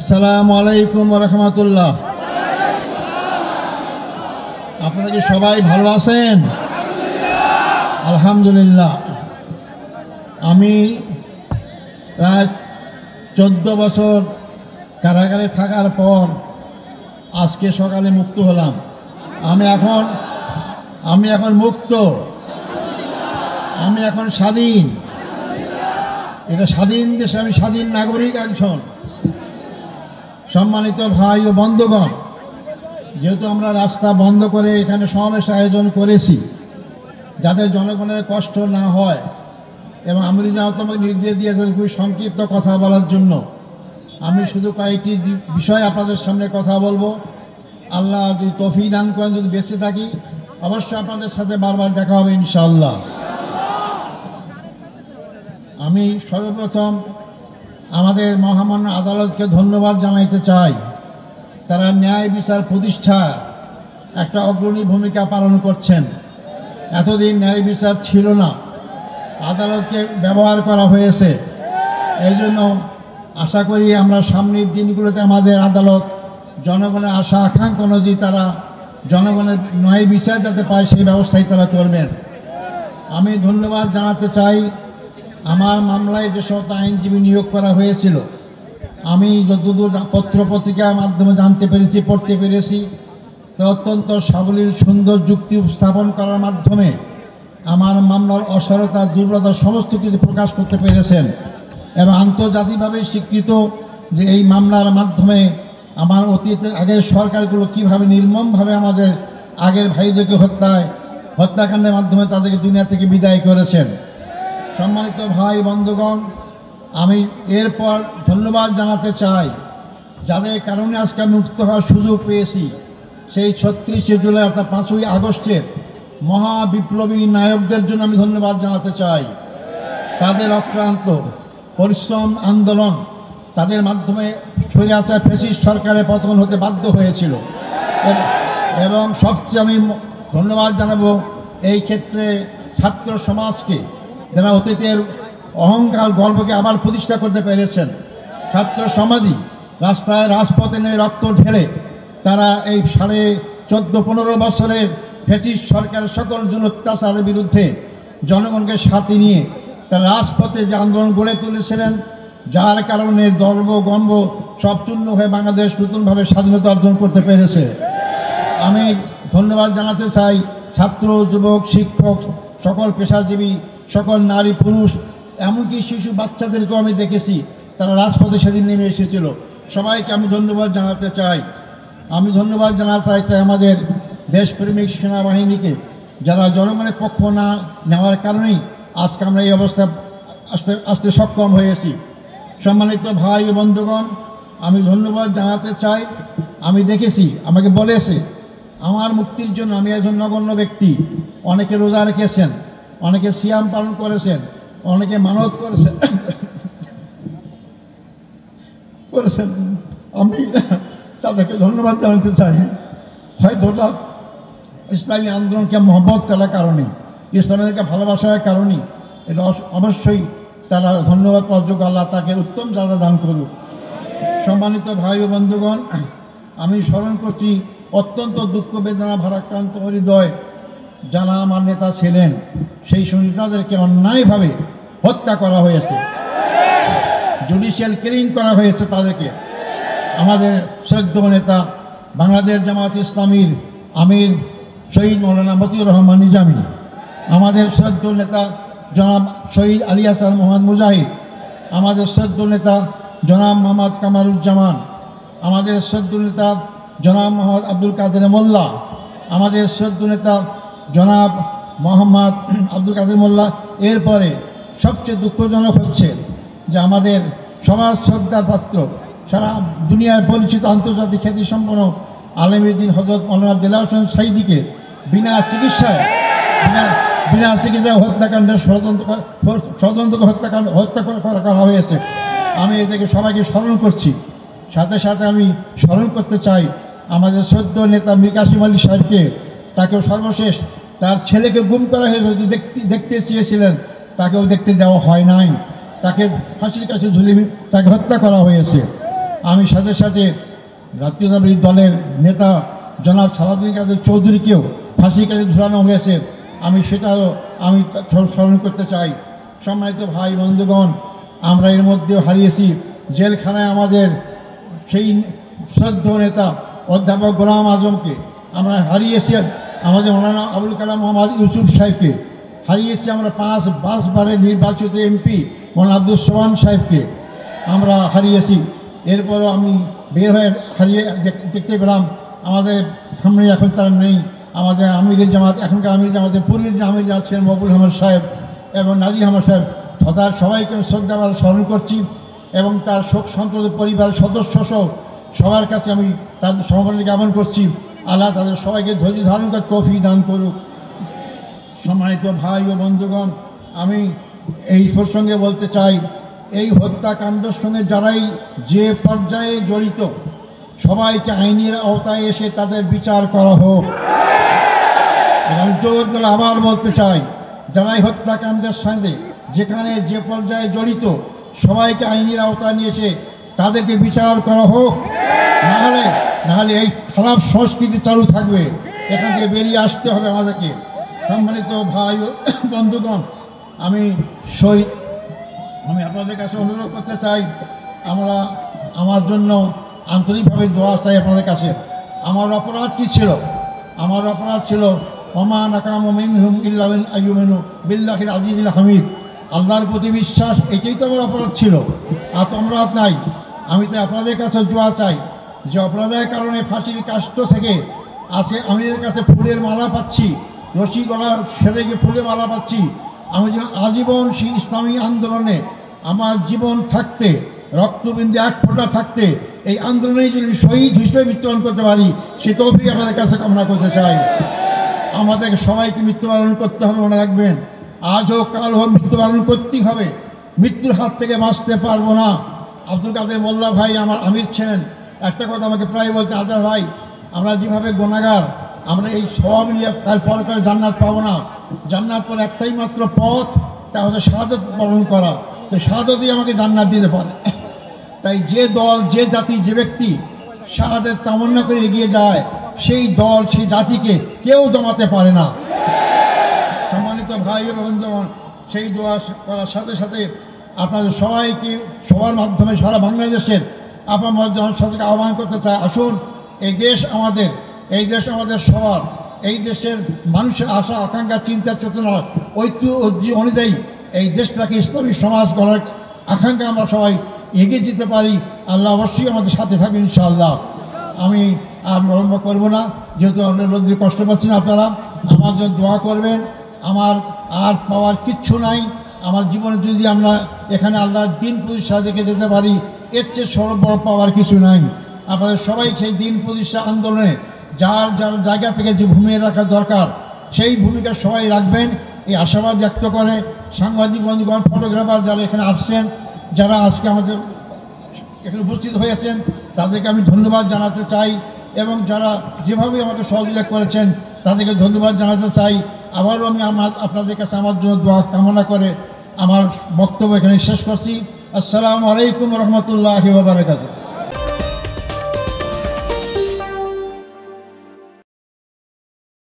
আসসালামু আলাইকুম রহমতুল্লাহ। আপনারা কি সবাই ভালো আছেন? আলহামদুলিল্লাহ। আমি প্রায় 14 বছর কারাগারে থাকার পর আজকে সকালে মুক্ত হলাম। আমি এখন মুক্ত, আমি এখন স্বাধীন। এটা স্বাধীন দেশে আমি স্বাধীন নাগরিক একজন। সম্মানিত ভাই ও বন্ধুগণ, যেহেতু আমরা রাস্তা বন্ধ করে এখানে সমাবেশ আয়োজন করেছি যাতে জনগণের কষ্ট না হয়, এবং আমি যাও তোমাকে নির্দেশ দিয়েছেন খুবই সংক্ষিপ্ত কথা বলার জন্য, আমি শুধু কয়েকটি বিষয় আপনাদের সামনে কথা বলবো। আল্লাহ যদি তৌফিক দান করেন, যদি বেঁচে থাকি অবশ্যই আপনাদের সাথে বারবার দেখা হবে ইনশাআল্লাহ। আমি সর্বপ্রথম আমাদের মহামান্য আদালতকে ধন্যবাদ জানাইতে চাই। তারা ন্যায় বিচার প্রতিষ্ঠার একটা অগ্রণী ভূমিকা পালন করছেন। এতদিন ন্যায় বিচার ছিল না, আদালতকে ব্যবহার করা হয়েছে। এই জন্য আশা করি আমরা সামনের দিনগুলোতে আমাদের আদালত জনগণের আশা আকাঙ্ক্ষা অনুযায়ী তারা জনগণের ন্যায় বিচার যাতে পায় সেই ব্যবস্থাই তারা করবেন। আমি ধন্যবাদ জানাতে চাই আমার মামলায় যে সমস্ত আইনজীবী নিয়োগ করা হয়েছিল, আমি যতদূর পত্রপত্রিকার মাধ্যমে জানতে পেরেছি, পড়তে পেরেছি, তারা অত্যন্ত সাবলীল সুন্দর যুক্তি উপস্থাপন করার মাধ্যমে আমার মামলার অসারতা, দুর্বলতা সমস্ত কিছু প্রকাশ করতে পেরেছেন। এবং আন্তর্জাতিকভাবে স্বীকৃত যে এই মামলার মাধ্যমে আমার অতীতের আগের সরকারগুলো কীভাবে নির্মমভাবে আমাদের আগের ভাইদেরকে হত্যাকাণ্ডের মাধ্যমে তাদেরকে দুনিয়া থেকে বিদায় করেছেন। সম্মানিত ভাই বন্ধুগণ, আমি এরপর ধন্যবাদ জানাতে চাই যাদের কারণে আজকে মুক্ত হওয়ার সুযোগ পেয়েছি। সেই 36শে জুলাই অর্থাৎ 5ই আগস্টের মহাবিপ্লবী নায়কদের জন্য আমি ধন্যবাদ জানাতে চাই। তাদের অক্লান্ত পরিশ্রম, আন্দোলন, তাদের মাধ্যমে স্বৈরাচার ফ্যাসিস্ট সরকারের পতন হতে বাধ্য হয়েছিল। এবং সবচেয়ে আমি ধন্যবাদ জানাবো এই ক্ষেত্রে ছাত্র সমাজকে, যারা অতীতের অহংকার গর্বকে আবার প্রতিষ্ঠা করতে পেরেছেন। ছাত্র সমাজই রাজপথে নেমে রক্ত ঢেলে তারা এই 14.5 বছরের ফ্যাসিস্ট সরকারের সকল অত্যাচারের বিরুদ্ধে জনগণকে সাথে নিয়ে তারা রাজপথে যে আন্দোলন গড়ে তুলেছিলেন, যার কারণে গর্ব গম্ভ সব চূর্ণ হয়ে বাংলাদেশ নতুনভাবে স্বাধীনতা অর্জন করতে পেরেছে। আমি ধন্যবাদ জানাতে চাই ছাত্র, যুবক, শিক্ষক, সকল পেশাজীবী, সকল নারী পুরুষ, এমনকি শিশু বাচ্চাদেরকেও আমি দেখেছি তারা রাজপথে সেদিন নেমে এসেছিল। সবাইকে আমি ধন্যবাদ জানাতে চাই। আমি ধন্যবাদ জানাতে চাই আমাদের দেশপ্রেমিক সেনাবাহিনীকে, যারা জনগণের পক্ষ না নেওয়ার কারণেই আজকে আমরা এই অবস্থা আসতে সক্ষম হয়েছি। সম্মানিত ভাই ও বন্ধুগণ, আমি ধন্যবাদ জানাতে চাই। আমি দেখেছি, আমাকে বলেছে আমার মুক্তির জন্য আমি একজন নগণ্য ব্যক্তি, অনেকে রোজা রেখেছেন, অনেকে সিয়াম পালন করেছেন, অনেকে মানত করেছেন। আমি তাদেরকে ধন্যবাদ জানাতে চাই। হয়তো ওটা ইসলামী আন্দোলনকে মহব্বত করার কারণে, ইসলামীকে ভালোবাসার কারণেই এটা অবশ্যই তারা ধন্যবাদ পাওয়ার যোগ্য। আল্লাহ তাকে উত্তম যাজা দান করুক। সম্মানিত ভাই ও বন্ধুগণ, আমি স্মরণ করছি অত্যন্ত দুঃখ বেদনা ভারাক্রান্ত হৃদয় যারা আমার নেতা ছিলেন, সেই নেতাদেরকে অন্যায়ভাবে হত্যা করা হয়েছে, জুডিশিয়াল কিলিং করা হয়েছে তাদেরকে। আমাদের শ্রদ্ধেয় নেতা বাংলাদেশ জামাত ইসলামীর আমির শহীদ মৌলানা মতিউর রহমান নিজামী, আমাদের শ্রদ্ধেয় নেতা জনাব শহীদ আলী হাসান মোহাম্মদ মুজাহিদ, আমাদের শ্রদ্ধেয় নেতা জনাব মোহাম্মদ কামারুজ্জামান, আমাদের শ্রদ্ধেয় নেতা জনাব মোহাম্মদ আব্দুল কাদের মোল্লা, আমাদের শ্রদ্ধেয় নেতা জনাব মোহাম্মদ আব্দুল কাদের মোল্লা। এরপরে সবচেয়ে দুঃখজনক হচ্ছে যে আমাদের সমাজ শ্রদ্ধার পাত্র, সারা দুনিয়ায় পরিচিত আন্তর্জাতিক খ্যাতিসম্পন্ন আলেমউদ্দিন হযরত মাওলানা দেলাওয়ার হোসেন সাঈদীকে বিনা চিকিৎসায় হত্যাকাণ্ডের ষড়যন্ত্র হত্যা করা হয়েছে। আমি এটাকে সবাইকে স্মরণ করছি। সাথে সাথে আমি স্মরণ করতে চাই আমাদের শ্রদ্ধেয় নেতা মীর কাসেম আলী সাহেবকে। তাকেও সর্বশেষ তার ছেলেকে গুম করা হয়েছে, দেখতে চেয়েছিলেন, তাকেও দেখতে দেওয়া হয় নাই, তাকে ফাঁসির কাছে ঝুলিয়ে তাকে হত্যা করা হয়েছে। আমি সাথে সাথে জাতীয়তাবাদী দলের নেতা জনাব সালাউদ্দিন কাদের চৌধুরীকেও ফাঁসির কাছে ঝুলানো হয়েছে, আমি সেটাও আমি স্মরণ করতে চাই। সম্মানিত ভাই বন্ধুগণ, আমরা এর মধ্যেও হারিয়েছি জেলখানায় আমাদের সেই শ্রদ্ধেয় নেতা অধ্যাপক গোলাম আজমকে, আমরা হারিয়েছি আমাদের মৌলানা আবুল কালাম মোহাম্মদ ইউসুফ সাহেবকে, হারিয়েছি আমরা 5 বারের নির্বাচিত এমপি মৌলানা আব্দুল সোহান সাহেবকে আমরা হারিয়েছি। এরপরও আমি বের হয়ে হারিয়ে দেখতে পেলাম আমাদের সামনে এখন তারা নেই, আমাদের আমিরের জামাত, এখনকার আমির জামাতের পূর্বের যে আমির জামাত ছিলেন মকবুল আহমদ সাহেব এবং নাজির আহমদ সাহেব, তার সবাইকে শ্রদ্ধা স্মরণ করছি এবং তার শোক সন্তপ্ত পরিবারের সদস্য সহ সবার কাছে আমি তাদের সমবেদনা জ্ঞাপন করছি। আল্লাহ তাদের সবাইকে ধৈর্য ধারণ করে তৌফিক দান করুক। সম্মানিত ভাই ও বন্ধুগণ, আমি এই প্রসঙ্গে বলতে চাই, এই হত্যাকাণ্ডের সঙ্গে যারাই যে পর্যায়ে জড়িত সবাইকে আইনের আওতায় এসে তাদের বিচার করা হোক। আমি জোর করে আবার বলতে চাই, যারাই হত্যাকাণ্ডের সঙ্গে যেখানে যে পর্যায়ে জড়িত সবাইকে আইনের আওতায় নিয়ে এসে তাদেরকে বিচার করা হোক, নাহলে এই খারাপ সংস্কৃতি চালু থাকবে, এখান থেকে বেরিয়ে আসতে হবে আমাদেরকে। সম্মানিত ভাই ও বন্ধুগণ, আমি আপনাদের কাছে অনুরোধ করতে চাই, আমার জন্য আন্তরিকভাবে দোয়া চাই আপনাদের কাছে। আমার অপরাধ কী ছিল? আমার অপরাধ ছিল ওমা নাকামু মিনহুম ইল্লা আন ইউমিনু বিল্লাহিল আজিজিল হামিদ, আল্লাহর প্রতি বিশ্বাস, এটাই তো আমার অপরাধ ছিল, আর অপরাধ নাই। আমি তো আপনাদের কাছে দোয়া চাই যে অপরাধের কারণে ফাঁসির কাষ্ট থেকে আছে আমাদের কাছে ফুলের মালা পাচ্ছি, রশি গলা সেরে গিয়ে ফুলের মালা পাচ্ছি, আমি যেন আজীবন সেই ইসলামী আন্দোলনে আমার জীবন থাকতে, রক্তবিন্দু এক ফোঁটা থাকতে এই আন্দোলনেই যদি শহীদ হিসেবে মৃত্যুবরণ করতে পারি, সে তৌফিক আমাদের কাছে কামনা করতে চাই। আমাদের সবাইকে মৃত্যুবরণ করতে হবে, মনে রাখবেন, আজ হোক কাল হোক মৃত্যুবরণ করতেই হবে, মৃত্যুর হাত থেকে বাঁচতে পারবো না। আব্দুল কাদের মোল্লা ভাই আমার আমির ছিলেন, একটা কথা আমাকে প্রায় বলছে, আজার ভাই, আমরা যেভাবে গুনাহগার, আমরা এই সব নিয়ে কাল পর করে জান্নাত পাবো না, জান্নাত পর একটাই মাত্র পথ, তা হচ্ছে শাহাদত বরণ করা, তো শাহাদতই আমাকে জান্নাত দিতে পারে। তাই যে দল, যে জাতি, যে ব্যক্তি শাহাদত তামান্না করে এগিয়ে যায়, সেই দল, সেই জাতিকে কেউ দমাতে পারে না। সম্মানিত ভাই এবং বন্ধুগণ, সেই দোয়া করার সাথে সাথে আপনাদের সবাইকে সবার মাধ্যমে সারা বাংলাদেশের আপনার জনসাধারণকে আহ্বান করতে চাই, আসুন, এই দেশ আমাদের, এই দেশ আমাদের সবার, এই দেশের মানুষের আশা আকাঙ্ক্ষা চিন্তা চেতনা ঐক্য অনুযায়ী এই দেশটাকে ইসলামী সমাজ গড়ার আকাঙ্ক্ষা আমরা সবাই এগিয়ে যেতে পারি। আল্লাহ অবশ্যই আমাদের সাথে থাকবেন ইনশাআল্লাহ। আমি আর বিলম্ব করব না, যেহেতু আপনার রোদ্রে কষ্ট পাচ্ছেন, আপনারা আমার জন্য দোয়া করবেন। আমার আর পাওয়ার কিচ্ছু নাই, আমার জীবনে যদি আমরা এখানে আল্লাহর দিন প্রতিষ্ঠা দেখে যেতে পারি, এর চেয়ে সর্ববড় পাওয়ার কিছু নাই। আপনাদের সবাই সেই দিন প্রতিষ্ঠা আন্দোলনে যার যার জায়গা থেকে যে ভূমিকা রাখা দরকার, সেই ভূমিকা সবাই রাখবেন, এই আশাবাদ ব্যক্ত করে সাংবাদিক বন্ধুগণ, ফটোগ্রাফার যারা এখানে আসছেন, যারা আজকে আমাদের এখানে উপস্থিত হয়েছেন, তাদেরকে আমি ধন্যবাদ জানাতে চাই, এবং যারা যেভাবে আমাকে সহযোগিতা করেছেন তাদেরকে ধন্যবাদ জানাতে চাই। আবারও আমি আপনাদের কাছে আমার জন্য দোয়া কামনা করে আমার বক্তব্য এখানে শেষ করছি। আসসালামু আলাইকুম রহমতুল্লাহি ওয়া বারাকাতুহু।